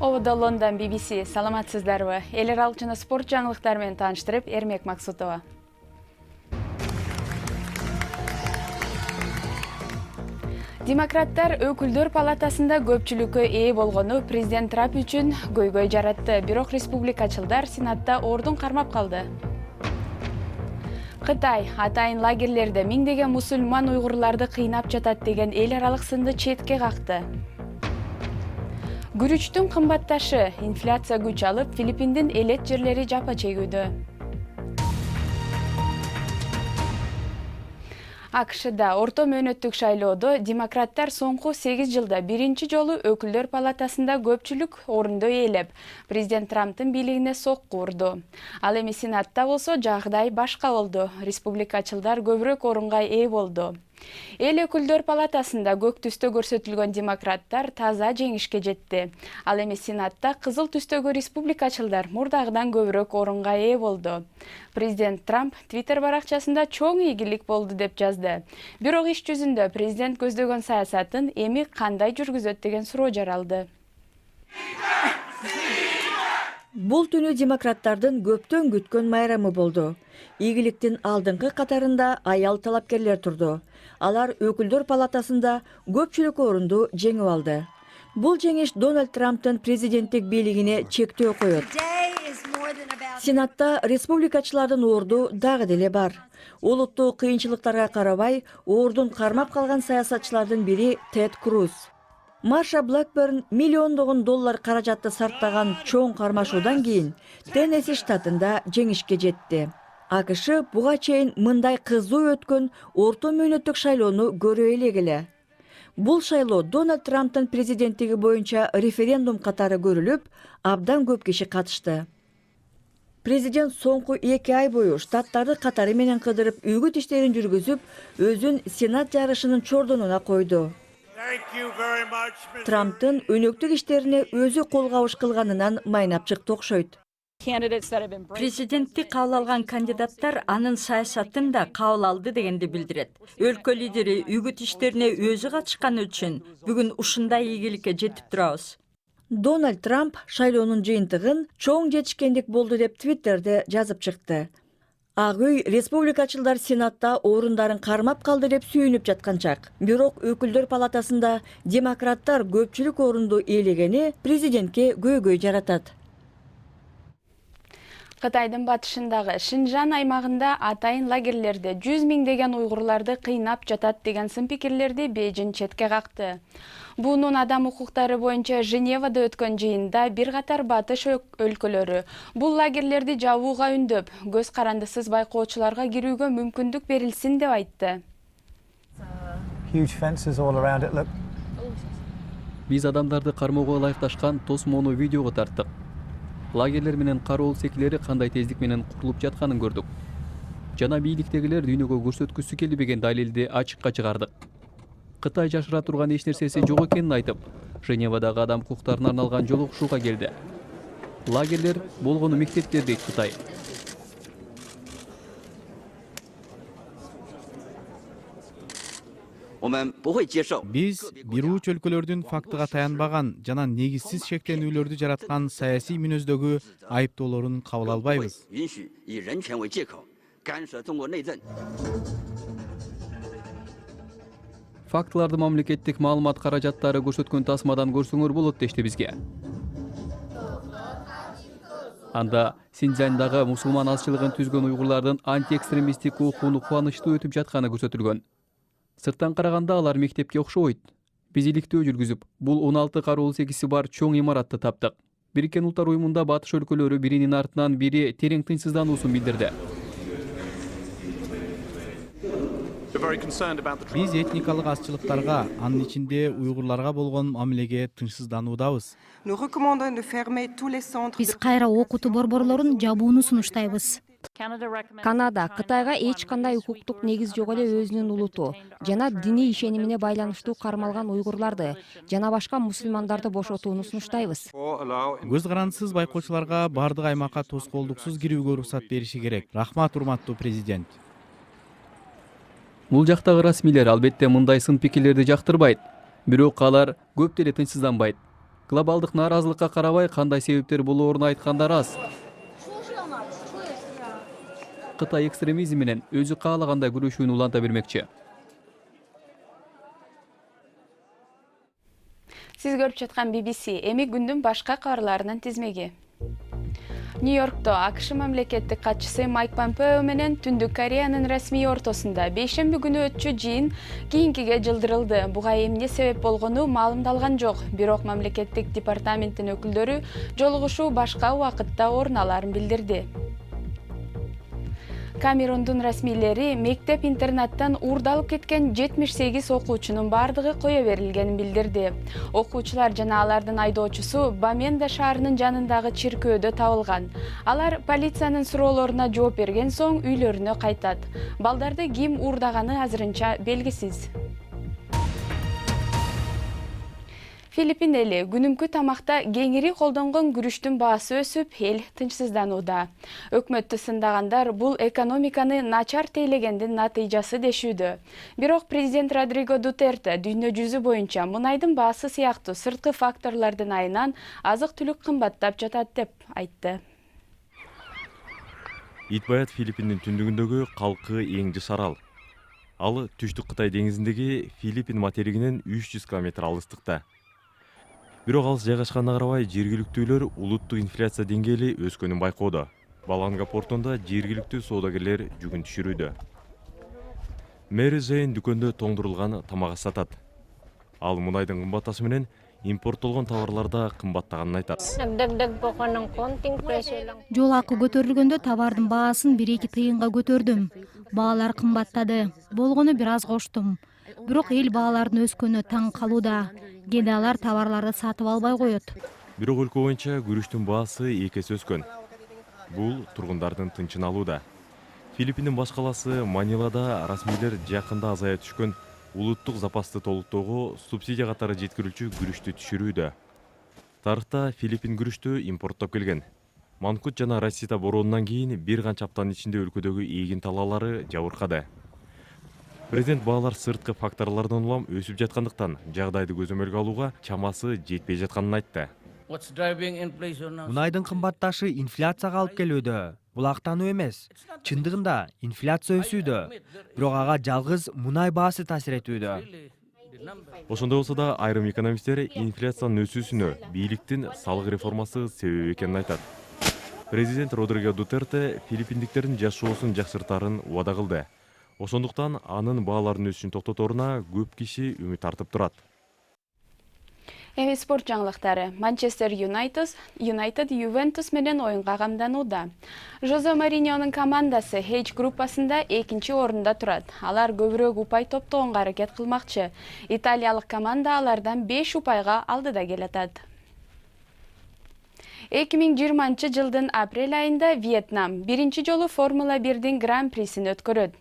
Ovda London BBC. Саламатсыздарбы? Эл аралык жана спорт жаңылыктары менен тааныштырып, Эрмек Максутова. Демократтар өкүлдөр палатасында көпчүлүккө ээ болгону президент Трамп үчүн көйгөй жаратты. Бирок республикачылдар Сенатта ордун кармап калды. Кытай атайын лагерлерде миңдеген мусулман уйгурларды кыйнап жатат деген эл аралык сынды четке какты. Күрүчтүн кымбатташы, инфляция күч алып, Филиппиндин элет жерлери жапа чегүүдө. АКШда орто мөөнөттүк шайлоодо демократтар соңку 8 жылда биринчи жолу өкүлдөр палатасында көпчүлүк орунду ээлеп, президент Трамптын бийлигине сокку урду. Ал эми Сенатта болсо жагдай башка болду. Республикачылдар көбүрөөк орунга ээ болду. Эл өкүлдөр палатасында көк түстө көрсөтүлгөн демократтар таза жеңишке жетти. Ал эми Сенатта кызыл түстөгү республикачылдар мурдагыдан көбүрөөк орунга ээ болду. Президент Трамп Twitter баракчасында чоң ийгилик болду деп жазды. Бирок иш жүзүндө президент көздөгөн саясатын эми кандай жүргүзөт деген суроо жаралды. Бул түнү демократтардын көптөн күткөн майрамы болду. Ийгиликтин алдыңкы катарында аял талапкерлер турду. Алар өкүлдөр палатасында көпчүлүк орунду жеңип алды. Бул жеңиш Дональд Трамптын президенттик бийлигине чектөө коет. Сенатта республикачылардын орду дагы деле бар. Улуттуу кыйынчылыктарга карабай, ордун кармап калган саясатчылардын бири Тед Круз. Марша Блэкберн миллиондогон доллар каражатты сарптаган чоң кармашуудан кийин Теннесси штатында жеңишке жетти. АКШ буга чейин мындай кызуу өткөн орто мөөнөттүк шайлоону көрө элегиле. Бул шайлоо Дональд Трамптын президенттиги боюнча референдум катары көрүлүп, абдан көп киши катышты. Президент соңку 2 ай бою штаттарды катары менен кыдырып, үгүт иштерин жүргүзүп, өзүн Сенат жарышынын чордонуна койду. Трамптын өнөктүк иштерине өзү колгабыш кылганынан майнап чыкты окшойт. Президенттик кабыл алган кандидаттар анын саясатын да кабыл алды дегенди билдирет. Өлкө лидери үгүт иштерине өзү катышканы үчүн бүгүн ушундай ийгиликке жетип турабыз. Дональд Трамп шайлоонун жыйынтыгын чоң жетишкендик болду деп Твиттерде жазып чыкты. Ак үй республикачылдар Сенатта орундарын кармап калды деп сүйүнүп жаткан чак. Бирок өкүлдөр палатасында демократтар көпчүлүк орунду ээлегени президентке көйгөй жаратат. Кытайдын батышындагы Шинжан аймагында атайын лагерлерде 100 миңдеген уйгурларды кыйнап жатат деген сын пикирлерди Бейжин четке какты. Бунун адам укуктары боюнча Женевада өткөн жыйында бир катар батыш өлкөлөрү бул лагерлерди жабууга үндөп, көз карандысыз байкоочуларга кирүүгө мүмкүндүк берилсин деп айтты. Биз адамдарды кармоого ылайыкташкан тосмоону видеого тарттык. Лагерлер менен кароол секилери кандай тездик менен курулуп жатканын көрдүк. Жана бийликтегилер дүйнөгө көрсөткүсү келбеген далилди ачыкка чыгардык. Кытай жашыра турган эч нерсеси жок экенин айтып, Женевадагы адам укуктарына арналган жолугушууга келди. Лагерлер болгону мектептер дейт Кытай. Биз бирууч өлкөлөрдүн фактыга таянбаган жана негизсиз шектенүүлөрдү жараткан саясий мүнөздөгү айыптоолорун кабыл албайбыз. Фактыларды мамлекеттик маалымат каражаттары көрсөткөн тасмадан көрсөңөр болот дешти бизге. Анда Синьцзяндагы мусулман азчылыгын түзгөн уйгурлардын антиэкстремисттик окууну кубанычтуу өтүп жатканы көрсөтүлгөн. Сырттан караганда алар мектепке окшобойт. Биз иликтөө жүргүзүп, бул 16 кароол секиси бар чоң имаратты таптык. Бириккен Улуттар уюмунда батыш өлкөлөрү биринин артынан бири терең тынчсыздануусун билдирди. Биз этникалык азчылыктарга, анын ичинде уйгурларга болгон мамилеге тынчсыздануудабыз. Биз кайра окутуу борборлорун жабууну сунуштайбыз. Канада Кытайга эч кандай укуктук негиз жок эле өзүнүн улуту жана диний ишенимине байланыштуу кармалган уйгурларды жана башка мусулмандарды бошотууну сунуштайбыз. Көз карандысыз байкоочуларга бардык аймакка тоскоолдуксуз кирүүгө уруксат бериши керек. Рахмат, урматтуу президент. Бул жактагы расмийлер албетте мындай сын пикирлерди жактырбайт. Бирок алар көп деле тынчсызданбайт. Глобалдык нааразылыкка карабай кандай себептер болоорун айткандар аз. Кытай экстремизм менен өзү каалагандай күрөшүүнү уланта бермекчи. Сиз көрүп жаткан BBC эми күндүн башка кабарларынын тизмеги. Нью-Йоркто АКШ мамлекеттик катчысы Майк Помпео менен Түндүк Кореянын расмий ортосунда бейшемби күнү өтчү жыйын кийинкиге жылдырылды. Буга эмне себеп болгону маалымдалган жок. Бирок мамлекеттик департаменттин өкүлдөрү жолугушуу башка убакытта орун аларын билдирди. Камерундун расмийлери мектеп-интернаттан уурдалып кеткен 78 окуучунун бардыгы кое берилгенин билдирди. Окуучулар жана алардын айдоочусу Баменда шаарынын жанындагы чиркөөдө табылган. Алар полициянын суроолоруна жооп берген соң үйлөрүнө кайтат. Балдарды ким уурдаганы азырынча белгисиз. Филиппин эли күнүмкү тамакта кеңири колдонгон күрүчтүн баасы өсүп, эл тынчсызданууда. Өкмөттү сындагандар бул экономиканы начар тейлегендин натыйжасы дешүүдө. Бирок президент Родриго Дутерте дүйнө жүзү боюнча мунайдын баасы сыяктуу сырткы факторлордун айынан азык-түлүк кымбаттап жатат деп айтты. Итбаят Филиппиндин түндүгүндөгү калкы эң жыш арал. Ал түштүк Кытай деңизиндеги Филиппин материгинен 300 км алыстыкта. Бирок алыс жайгашканына карабай жергиликтүүлөр улуттук инфляция деңгээли өскөнүн байкоодо. Баланга портунда жергиликтүү соодагерлер жүгүн түшүрүүдө. Мэри Зейн дүкөндө тоңдурулган тамак сатат. Ал мунайдын кымбатташы менен импорттолгон товарларда кымбаттаганын айтат. Жол акы көтөрүлгөндө товардын баасын 1-2 тыйынга көтөрдүм. Баалар кымбаттады. Болгону бир аз коштум. Бирок эл баалардын өскөнүнө таң калууда. Кээде алар товарларды сатып албай коет. Бирок өлкө боюнча күрүчтүн баасы 2 эсе өскөн. Бул тургундардын тынчын алууда. Филиппиндин баш каласы Манилада расмийлер жакында азая түшкөн улуттук запасты толуктоого субсидия катары жеткирүүчү күрүчтү түшүрүүдө. Тарыхта Филиппин күрүчтү импорттоп келген. Манкут жана Расита бороонунан кийин бир канча аптанын ичинде өлкөдөгү эгин талаалары жабыркады. Президент баалар сырткы факторлордон улам өсүп жаткандыктан жагдайды көзөмөлгө алууга чамасы жетпей жатканын айтты. Мунайдын кымбатташы инфляцияга алып келүүдө. Бул актануу эмес. Чындыгында инфляция өсүүдө. Бирок ага жалгыз мунай баасы таасир этүүдө. Ошондой болсо да айрым экономисттер инфляциянын өсүүсүнө бийликтин салык реформасы себеп экенин айтат. Президент Родриго Дутерте филиппиндиктердин жашоосун жакшыртаарын убада кылды. Ошондуктан анын баалардын өсүшүн токтоторуна көп киши үмүт артып турат. Эми спорт жаңылыктары. Манчестер Юнайтед Ювентус менен оюнга камданууда. Жозе Мариньонун командасы H группасында 2-чи орунда турат. Алар көбүрөөк упай топтогонго аракет кылмакчы. Италиялык команда алардан 5 упайга алдыда келатат. 2020 жылдын апрель айында Вьетнам биринчи жолу Формула 1-дин гран-присин өткөрөт.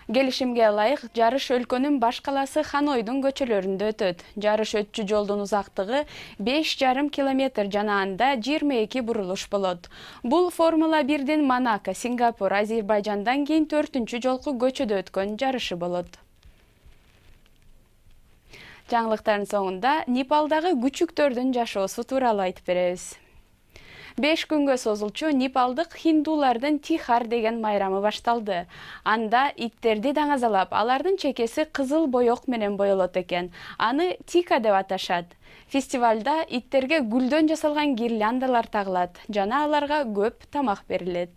Келишимге ылайык жарыш өлкөнүн баш каласы Ханойдун көчөлөрүндө өтөт. Жарыш өтчү жолдун узактыгы 5,5 километр жана анда 22 бурулуш болот. Бул Формула 1-дин Монако, Сингапур, Азербайжандан кийин 4-чү жолку көчөдө өткөн жарышы болот. Жаңылыктардын соңунда Непалдагы күчүктөрдүн жашоосу тууралуу айтып беребиз. 5 күнгө созулчу непалдык хиндулардын Тихар деген майрамы башталды. Анда иттерди даңазалап, алардын чекеси кызыл боек менен боелот экен. Аны Тика деп аташат. Фестивалда иттерге гүлдөн жасалган гирляндалар тагылат, жана аларга көп тамак берилет.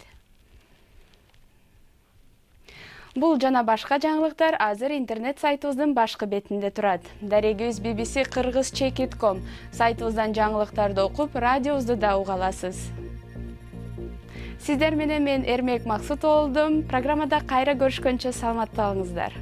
Бул жана башка жаңылыктар азыр интернет сайтыбыздын башкы бетинде турат. Дарегибиз BBC Kırgız.com сайтыбыздан жаңылыктарды окуп, радиобузду да уга аласыз. Сиздер менен мен Эрмек Максут болдум. Программада кайра көрүшкөнчө саламатта болуңуздар.